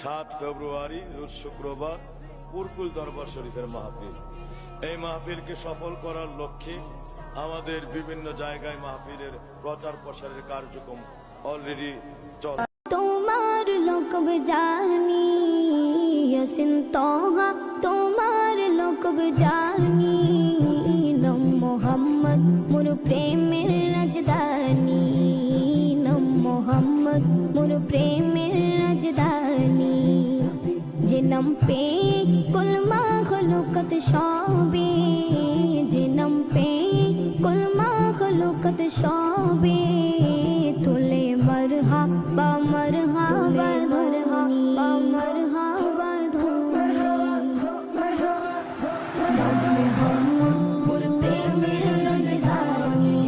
7 ফেব্রুয়ারি রোজ শুক্রবার পুরকুল দরবার শরীফের মাহফিল। এই মাহফিলকে সফল করার লক্ষ্যে আমাদের বিভিন্ন জায়গায় মাহফিলের প্রচার প্রসারের কার্যক্রম অলরেডি চলে। তোমার লোকব জানি ইয়াসিন তোহা, তোমার লোকব জানি নম মোহাম্মদ মোর প্রেমের রাজধানী, নম মোহাম্মদ মোর প্রেমের রাজধানী। যে নাম পে কুল মাখলুকাত সবে, যে নাম পে কুল মাখলুকাত সবে তুলে মরহাবা মরহাবা মরহাবা মরহাবা নম মোহাম্মদ মোর প্রেমের রাজধানী,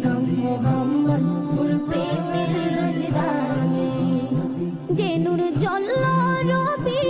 নম মোহাম্মদ মোর প্রেমের রাজধানী। যে নূর জ্বলল রবি